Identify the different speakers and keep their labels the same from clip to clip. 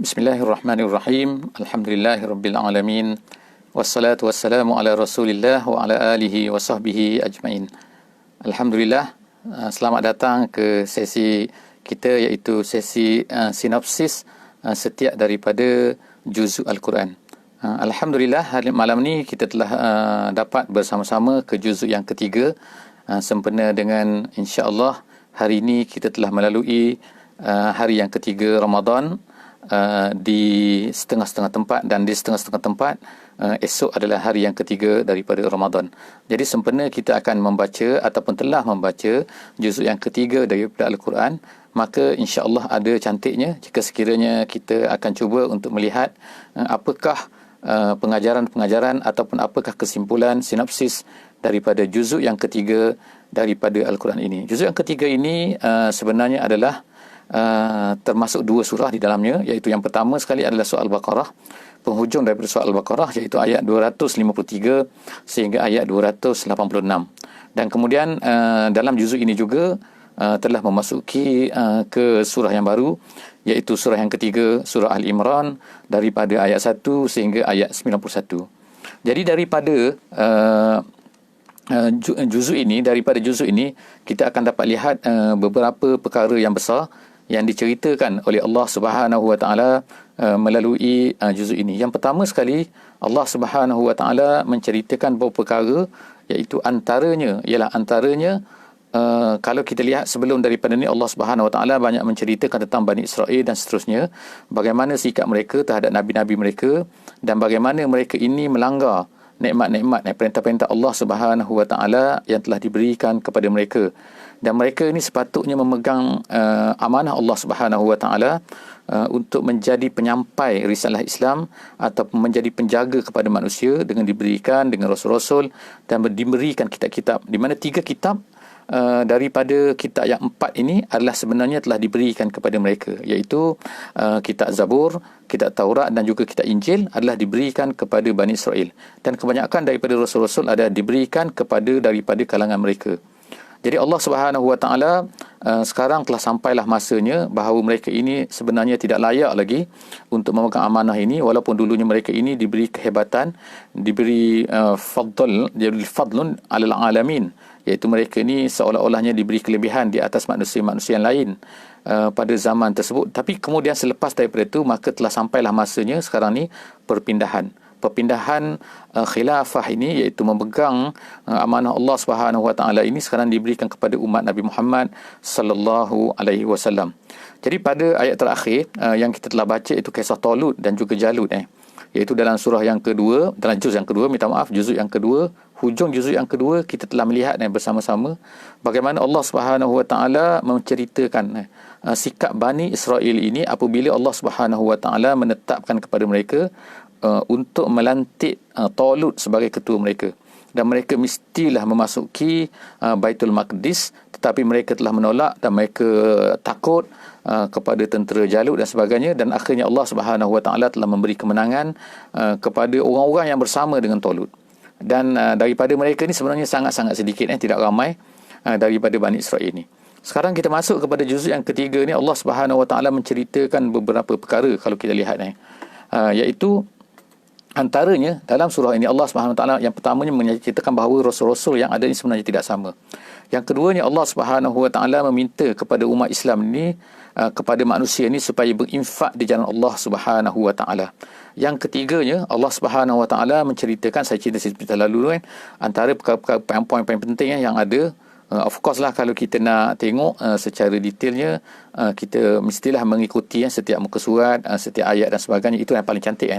Speaker 1: Bismillahirrahmanirrahim. Alhamdulillahirabbil alamin. Wassalatu wassalamu ala Rasulillah wa ala alihi wa sahbihi ajmain. Alhamdulillah, selamat datang ke sesi kita, iaitu sesi sinopsis setiap daripada juzuk Al-Quran. Alhamdulillah, hari malam ni kita telah dapat bersama-sama ke juzuk yang ketiga, sempena dengan insya-Allah hari ini kita telah melalui hari yang ketiga Ramadan. Di setengah-setengah tempat, dan di setengah-setengah tempat esok adalah hari yang ketiga daripada Ramadan. Jadi sempena kita akan membaca ataupun telah membaca juzuk yang ketiga daripada Al-Quran, maka insya-Allah ada cantiknya jika sekiranya kita akan cuba untuk melihat apakah pengajaran-pengajaran ataupun apakah kesimpulan sinopsis daripada juzuk yang ketiga daripada Al-Quran ini. Juzuk yang ketiga ini sebenarnya adalah termasuk dua surah di dalamnya, iaitu yang pertama sekali adalah surah Al-Baqarah, penghujung daripada surah Al-Baqarah, iaitu ayat 253 sehingga ayat 286. Dan kemudian dalam juzuk ini juga telah memasuki ke surah yang baru, iaitu surah yang ketiga, surah Al-Imran, daripada ayat 1 sehingga ayat 91. Jadi daripada daripada juzuk ini kita akan dapat lihat beberapa perkara yang besar yang diceritakan oleh Allah Subhanahu Wa Taala melalui juzuk ini. Yang pertama sekali, Allah Subhanahu Wa Taala menceritakan beberapa perkara, iaitu antaranya kalau kita lihat sebelum daripada ini, Allah Subhanahu Wa Taala banyak menceritakan tentang Bani Israel dan seterusnya, bagaimana sikap mereka terhadap nabi-nabi mereka dan bagaimana mereka ini melanggar nikmat-nikmat, perintah-perintah Allah Subhanahu Wa Taala yang telah diberikan kepada mereka. Dan mereka ini sepatutnya memegang amanah Allah Subhanahu Wa Taala untuk menjadi penyampai risalah Islam ataupun menjadi penjaga kepada manusia dengan diberikan dengan rasul-rasul dan diberikan kitab-kitab, di mana 3 kitab daripada kitab yang 4 ini adalah sebenarnya telah diberikan kepada mereka, iaitu kitab Zabur, kitab Taurat dan juga kitab Injil adalah diberikan kepada Bani Israel, dan kebanyakan daripada rasul-rasul adalah diberikan daripada kalangan mereka. Jadi Allah Subhanahu Wa Taala sekarang telah sampailah masanya bahawa mereka ini sebenarnya tidak layak lagi untuk memegang amanah ini, walaupun dulunya mereka ini diberi kehebatan, diberi fadlun alal alamin, iaitu mereka ini seolah-olahnya diberi kelebihan di atas manusia-manusia yang lain pada zaman tersebut. Tapi kemudian selepas daripada itu, maka telah sampailah masanya sekarang ni perpindahan khilafah ini, iaitu memegang amanah Allah Subhanahu Wa Taala ini sekarang diberikan kepada umat Nabi Muhammad sallallahu alaihi wasallam. Jadi pada ayat terakhir yang kita telah baca, itu kisah Talut dan juga Jalut, iaitu dalam surah yang kedua, dalam juz yang kedua, juzuk yang kedua, hujung juzuk yang kedua, kita telah melihat bersama-sama bagaimana Allah Subhanahu Wa Taala menceritakan sikap Bani Israel ini apabila Allah Subhanahu Wa Taala menetapkan kepada mereka untuk melantik Talut sebagai ketua mereka, dan mereka mestilah memasuki Baitul Maqdis, tetapi mereka telah menolak dan mereka takut kepada tentera Jalut dan sebagainya, dan akhirnya Allah Subhanahu Wa Taala telah memberi kemenangan kepada orang-orang yang bersama dengan Talut. Dan daripada mereka ni sebenarnya sangat-sangat sedikit, tidak ramai daripada Bani Israel ini. Sekarang kita masuk kepada juzuk yang ketiga ni, Allah Subhanahu Wa Taala menceritakan beberapa perkara kalau kita lihat iaitu antaranya dalam surah ini Allah Subhanahu Wa Taala yang pertamanya menceritakan bahawa rasul-rasul yang ada ini sebenarnya tidak sama. Yang keduanya, Allah Subhanahu Wa Taala meminta kepada umat Islam ini, kepada manusia ini, supaya berinfak di jalan Allah Subhanahu Wa Taala. Yang ketiganya, Allah Subhanahu Wa Taala menceritakan, saya cerita lalu antara perkara-perkara poin paling penting yang ada. Of course lah, kalau kita nak tengok secara detailnya, kita mestilah mengikuti setiap muka surat, setiap ayat dan sebagainya. Itu yang paling cantik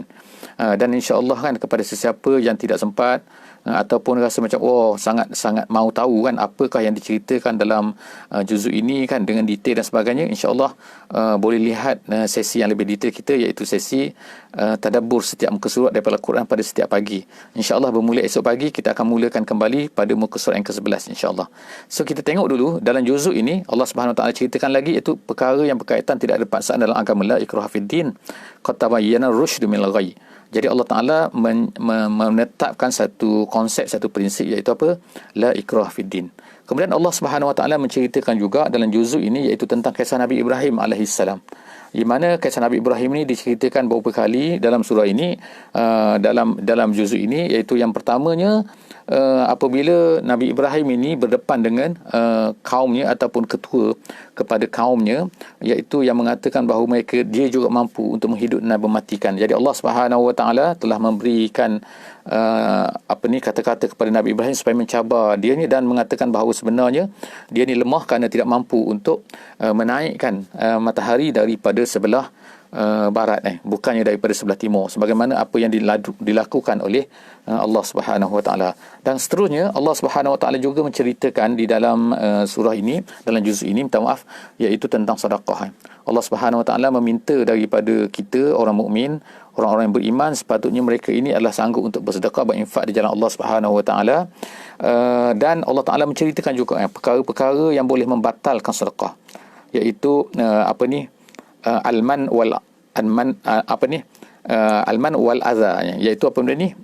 Speaker 1: dan insya-Allah kepada sesiapa yang tidak sempat ataupun rasa macam sangat mau tahu apakah yang diceritakan dalam juzuk ini dengan detail dan sebagainya, insya-Allah boleh lihat sesi yang lebih detail kita, iaitu sesi tadabbur setiap muka surat daripada Al-Quran pada setiap pagi. Insya-Allah bermula esok pagi kita akan mulakan kembali pada muka surat yang ke-11, insya-Allah. So kita tengok dulu dalam juzuk ini, Allah Subhanahu Wa Taala ceritakan lagi, iaitu perkara yang berkaitan tidak ada paksaan dalam agama, la ikraha fid din, qad tabayyana ar-rusydu minal ghayy. Jadi Allah Ta'ala menetapkan satu konsep, satu prinsip, iaitu apa? La ikrah fid din. Kemudian Allah Subhanahu Wa Taala menceritakan juga dalam juzuk ini, iaitu tentang kisah Nabi Ibrahim alaihissalam, di mana kisah Nabi Ibrahim ini diceritakan beberapa kali dalam surah ini, dalam juzuk ini, iaitu yang pertamanya apabila Nabi Ibrahim ini berdepan dengan kaumnya ataupun ketua kepada kaumnya, iaitu yang mengatakan bahawa dia juga mampu untuk menghidupkan dan mematikan. Jadi Allah Subhanahu Wa Taala telah memberikan kata-kata kepada Nabi Ibrahim supaya mencabar dia ni, dan mengatakan bahawa sebenarnya dia ni lemah kerana tidak mampu untuk menaikkan matahari daripada sebelah barat, bukannya daripada sebelah timur, sebagaimana apa yang dilakukan oleh Allah Subhanahu Wa Taala. Dan seterusnya Allah Subhanahu Wa Taala juga menceritakan di dalam surah ini, dalam juz ini, minta maaf, iaitu tentang sedekah. Allah Subhanahu Wa Taala meminta daripada kita orang mukmin, orang-orang yang beriman, sepatutnya mereka ini adalah sanggup untuk bersedekah, berinfak di jalan Allah Subhanahu Wa Taala. Dan Allah Taala menceritakan juga perkara-perkara yang boleh membatalkan sedekah, iaitu alman wal adha, iaitu apa benda ni,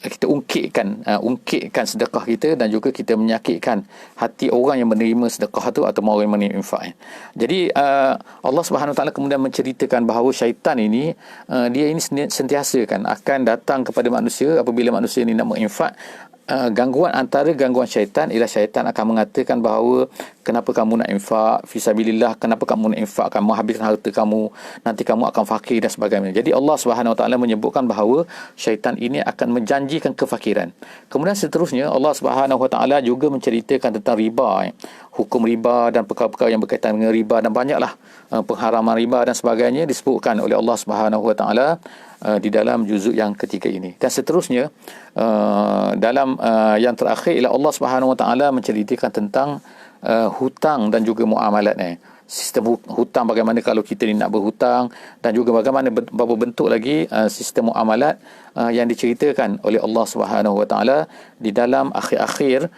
Speaker 1: kita ungkitkan sedekah kita, dan juga kita menyakitkan hati orang yang menerima sedekah itu atau orang yang menerima infak. Jadi Allah Subhanahu Wa Taala kemudian menceritakan bahawa syaitan ini dia ini sentiasa akan datang kepada manusia apabila manusia ini nak menginfak. Antara gangguan syaitan ialah syaitan akan mengatakan bahawa kenapa kamu nak infak fisabilillah, kenapa kamu nak infak, kamu habiskan harta kamu, nanti kamu akan fakir dan sebagainya. Jadi Allah Subhanahu Wa Taala menyebutkan bahawa syaitan ini akan menjanjikan kefakiran. Kemudian seterusnya Allah Subhanahu Wa Taala juga menceritakan tentang riba, hukum riba dan perkara-perkara yang berkaitan dengan riba, dan banyaklah pengharaman riba dan sebagainya disebutkan oleh Allah Subhanahu Wa Taala di dalam juzuk yang ketiga ini. Dan seterusnya dalam yang terakhir ialah Allah Subhanahu Wa Taala menceritakan tentang hutang dan juga muamalat. Sistem hutang, bagaimana kalau kita ni nak berhutang, dan juga bagaimana beberapa bentuk lagi sistem muamalat yang diceritakan oleh Allah Subhanahu Wa Taala di dalam akhir-akhir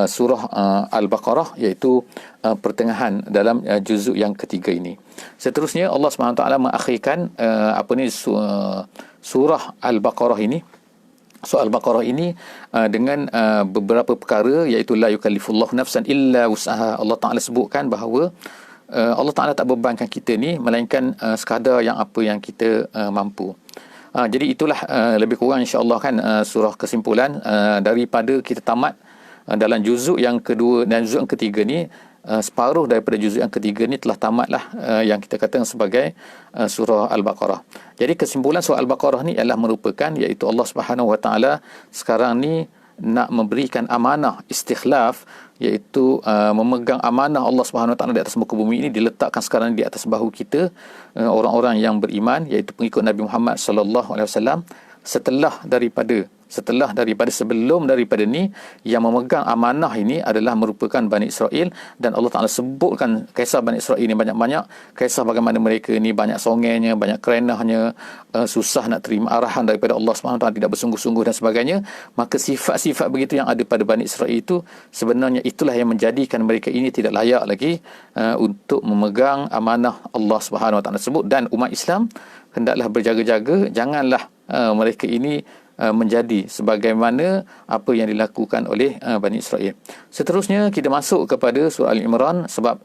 Speaker 1: surah Al-Baqarah, iaitu pertengahan dalam juzuk yang ketiga ini. Seterusnya Allah SWT mengakhirkan surah Al-Baqarah ini, surah Al-Baqarah ini dengan beberapa perkara, iaitu la yukallifullahu nafsan illa wus'aha. Allah Taala sebutkan bahawa Allah Taala tak bebankan kita ni melainkan sekadar apa yang kita mampu. Jadi itulah lebih kurang insya-Allah surah kesimpulan daripada kita tamat dalam juzuk yang kedua dan juzuk yang ketiga ni. Separuh daripada juzuk yang ketiga ni telah tamatlah yang kita katakan sebagai surah Al-Baqarah. Jadi kesimpulan surah Al-Baqarah ni ialah merupakan, iaitu Allah Subhanahu Wa Taala sekarang ni nak memberikan amanah istikhlaf, iaitu memegang amanah Allah Subhanahu Wa Taala di atas muka bumi ini, diletakkan sekarang di atas bahu kita, orang-orang yang beriman, iaitu pengikut Nabi Muhammad sallallahu alaihi wasallam, setelah daripada sebelum daripada ni yang memegang amanah ini adalah merupakan Bani Israel. Dan Allah Ta'ala sebutkan kisah Bani Israel ini banyak-banyak, kisah bagaimana mereka ini banyak songenya, banyak kerenahnya, susah nak terima arahan daripada Allah SWT, tidak bersungguh-sungguh dan sebagainya. Maka sifat-sifat begitu yang ada pada Bani Israel itu sebenarnya itulah yang menjadikan mereka ini tidak layak lagi untuk memegang amanah Allah SWT tersebut. Dan umat Islam hendaklah berjaga-jaga, janganlah mereka ini menjadi sebagaimana apa yang dilakukan oleh Bani Israel. Seterusnya kita masuk kepada surah Al-Imran, sebab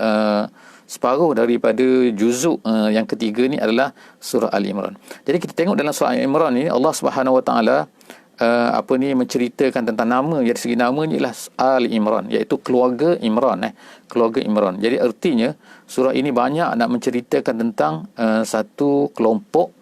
Speaker 1: separuh daripada juzuk yang ketiga ni adalah surah Al-Imran. Jadi kita tengok dalam surah Al-Imran ni Allah Subhanahu Wa Taala menceritakan tentang nama, dari segi namanya ialah Al-Imran, iaitu keluarga Imran, keluarga Imran. Jadi artinya surah ini banyak nak menceritakan tentang satu kelompok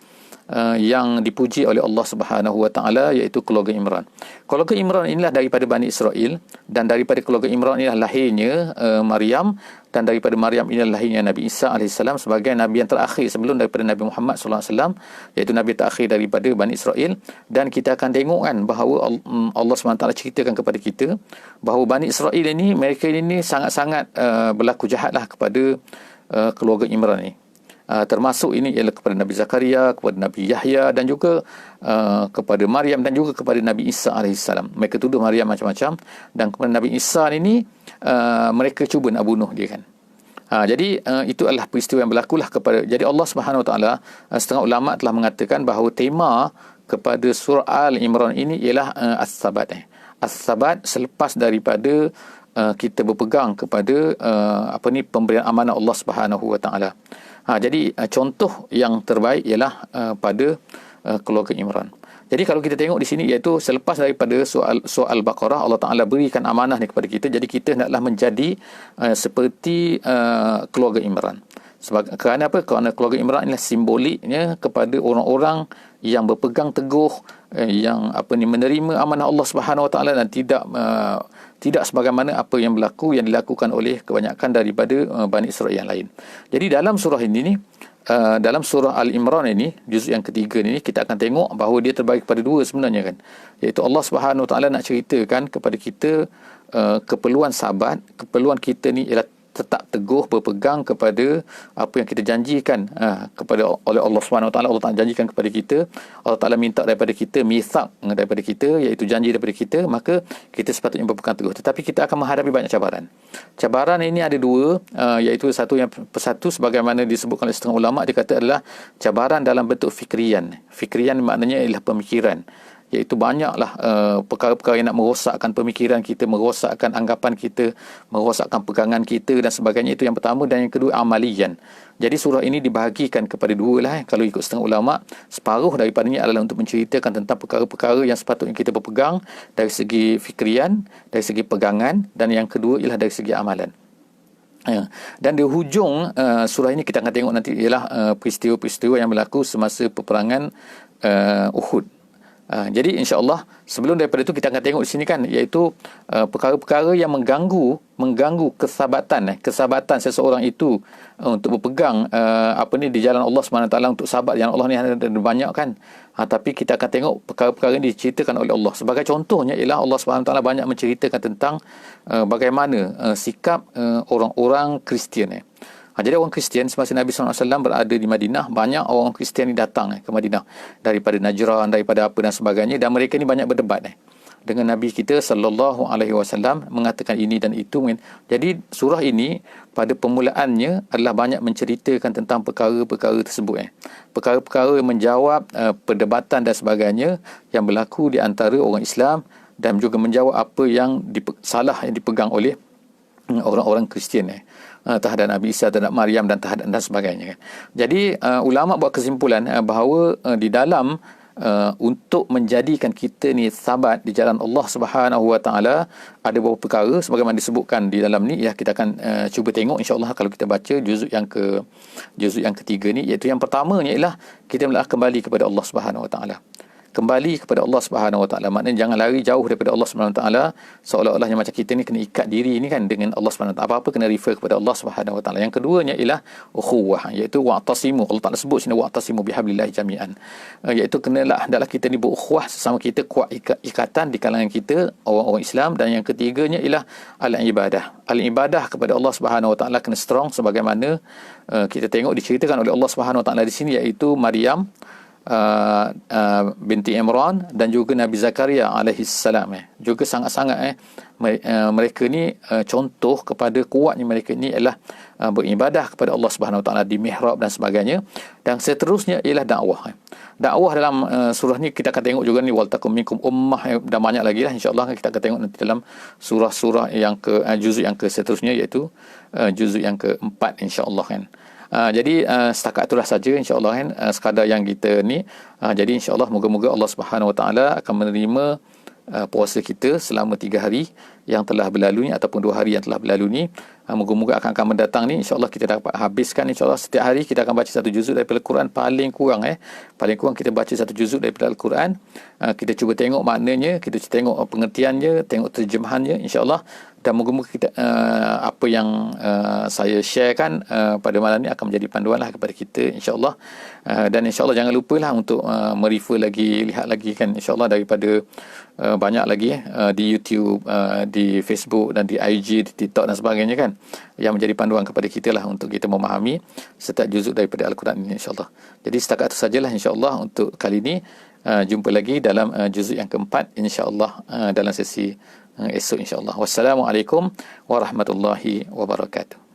Speaker 1: yang dipuji oleh Allah Subhanahu Wa Taala, iaitu keluarga Imran. Keluarga Imran inilah daripada Bani Israel, dan daripada keluarga Imran inilah lahirnya Maryam, dan daripada Maryam inilah lahirnya Nabi Isa AS sebagai Nabi yang terakhir sebelum daripada Nabi Muhammad SAW, iaitu Nabi terakhir daripada Bani Israel. Dan kita akan tengok bahawa Allah SWT ceritakan kepada kita bahawa Bani Israel ini, mereka ini sangat-sangat berlaku jahatlah kepada keluarga Imran ini. Termasuk ini ialah kepada Nabi Zakaria, kepada Nabi Yahya, dan juga kepada Maryam, dan juga kepada Nabi Isa AS. Mereka tuduh Maryam macam-macam, dan kepada Nabi Isa ini mereka cuba nak bunuh dia kan. Jadi itu adalah peristiwa yang berlakulah kepada. Jadi Allah Subhanahu Wa Taala, setengah ulama telah mengatakan bahawa tema kepada surah Al-Imran ini ialah as-sabat. as-sabat selepas daripada kita berpegang kepada pemberian amanah Allah Subhanahu Wa Taala. Jadi contoh yang terbaik ialah pada keluarga Imran. Jadi kalau kita tengok di sini, iaitu selepas daripada soal Baqarah, Allah Ta'ala berikan amanah ni kepada kita. Jadi kita hendaklah menjadi seperti keluarga Imran. Kerana apa? Kerana keluarga Imran inilah simboliknya kepada orang-orang yang berpegang teguh, yang menerima amanah Allah Subhanahu Wa Taala dan tidak sebagaimana apa yang dilakukan oleh kebanyakan daripada Bani Israel yang lain. Jadi dalam surah ini dalam surah Al-Imran ini, juzuk yang ketiga ni, kita akan tengok bahawa dia terbagi kepada dua sebenarnya kan. Iaitu Allah Subhanahu Wa Taala nak ceritakan kepada kita keperluan sahabat, keperluan kita ni ialah tetap teguh berpegang kepada apa yang kita janjikan oleh Allah Subhanahu Wa Taala. Allah Taala janjikan kepada kita, Allah Taala minta daripada kita mithaq daripada kita, iaitu janji daripada kita, maka kita sepatutnya berpegang teguh. Tetapi kita akan menghadapi banyak cabaran. Cabaran ini ada dua, iaitu satu sebagaimana disebutkan oleh setengah ulama, dia kata adalah cabaran dalam bentuk fikrian. Fikrian maknanya ialah pemikiran, iaitu banyaklah perkara-perkara yang nak merosakkan pemikiran kita, merosakkan anggapan kita, merosakkan pegangan kita dan sebagainya. Itu yang pertama. Dan yang kedua, amalian. Jadi surah ini dibahagikan kepada dua lah. Kalau ikut setengah ulama, separuh daripadanya adalah untuk menceritakan tentang perkara-perkara yang sepatutnya kita berpegang dari segi fikrian, dari segi pegangan, dan yang kedua ialah dari segi amalan. Dan di hujung surah ini kita akan tengok nanti ialah peristiwa-peristiwa yang berlaku semasa peperangan Uhud. Jadi insya-Allah sebelum daripada itu kita akan tengok di sini kan, iaitu perkara-perkara yang mengganggu kesabatan seseorang itu untuk berpegang di jalan Allah SWT, untuk sahabat jalan Allah ni ada banyak kan. Tapi kita akan tengok perkara-perkara ini diceritakan oleh Allah. Sebagai contohnya ialah Allah SWT banyak menceritakan tentang bagaimana sikap orang-orang Kristian. Jadi orang Kristian semasa Nabi SAW berada di Madinah, banyak orang Kristian ni datang ke Madinah daripada Najran, daripada apa dan sebagainya, dan mereka ni banyak berdebat dengan Nabi kita SAW, mengatakan ini dan itu. Jadi surah ini pada permulaannya adalah banyak menceritakan tentang perkara-perkara tersebut, perkara-perkara yang menjawab perdebatan dan sebagainya yang berlaku di antara orang Islam, dan juga menjawab apa yang salah yang dipegang oleh orang-orang Kristian terhadap Nabi Isa, terhadap Maryam dan sebagainya. Jadi ulama buat kesimpulan bahawa di dalam untuk menjadikan kita ni sabat di jalan Allah Subhanahu Wa Taala ada beberapa perkara sebagaimana disebutkan di dalam ni. Kita akan cuba tengok insya-Allah kalau kita baca juzuk yang ketiga ni, iaitu yang pertamanya ialah kita mula kembali kepada Allah Subhanahu Wa Taala. Kembali kepada Allah Subhanahu Wa Taala, maknanya jangan lari jauh daripada Allah Subhanahu Wa Taala, seolah-olahnya macam kita ni kena ikat diri ni kan dengan Allah Subhanahu Wa Taala. Apa-apa kena refer kepada Allah Subhanahu Wa Taala. Yang keduanya ialah ukhuwah, iaitu wa'tasimu. Allah Taala sebut sini wa'tasimu bihablillahi jami'an, iaitu hendaklah kita ni berukhuwah sesama kita, kuat ikatan di kalangan kita orang-orang Islam. Dan yang ketiganya ialah al-ibadah kepada Allah Subhanahu Wa Taala kena strong, sebagaimana kita tengok diceritakan oleh Allah Subhanahu Wa Taala di sini, iaitu Maryam binti Imran dan juga Nabi Zakaria alaihissalam. Juga sangat-sangat mereka ni contoh kepada kuatnya mereka ni ialah beribadah kepada Allah Subhanahu Wa Taala di mihrab dan sebagainya. Dan seterusnya ialah dakwah. Dakwah dalam surah ni kita akan tengok juga ni, wal takum minkum ummah, dan banyak lagi lah insya-Allah kita akan tengok nanti dalam surah-surah yang juzuk yang ke seterusnya, iaitu juzuk yang keempat insya-Allah kan. Jadi setakat itulah saja insya-Allah kan, sekadar yang kita ni. Jadi insya-Allah moga-moga Allah Subhanahu Wa Taala akan menerima puasa kita selama 3 hari yang telah berlalu ni, ataupun 2 hari yang telah berlalu ni. Moga-moga akan mendatang ni insya-Allah kita dapat habiskan insya-Allah setiap hari kita akan baca satu juzuk daripada Al-Quran, paling kurang kita baca satu juzuk daripada Al-Quran. Kita cuba tengok maknanya, kita cuba tengok pengertiannya, tengok terjemahannya insya-Allah. Dan moga-moga kita apa yang saya sharekan pada malam ni akan menjadi panduan lah kepada kita insya-Allah. Dan insya-Allah jangan lupalah untuk merefer lagi, lihat lagi kan insya-Allah daripada banyak lagi di YouTube, di Facebook dan di IG, di TikTok dan sebagainya kan, yang menjadi panduan kepada kita lah untuk kita memahami setiap juzuk daripada Al-Quran ini insya-Allah. Jadi setakat itu sajalah insya-Allah untuk kali ini. Jumpa lagi dalam juzuk yang keempat insya-Allah dalam sesi esok insya-Allah. Wassalamualaikum warahmatullahi wabarakatuh.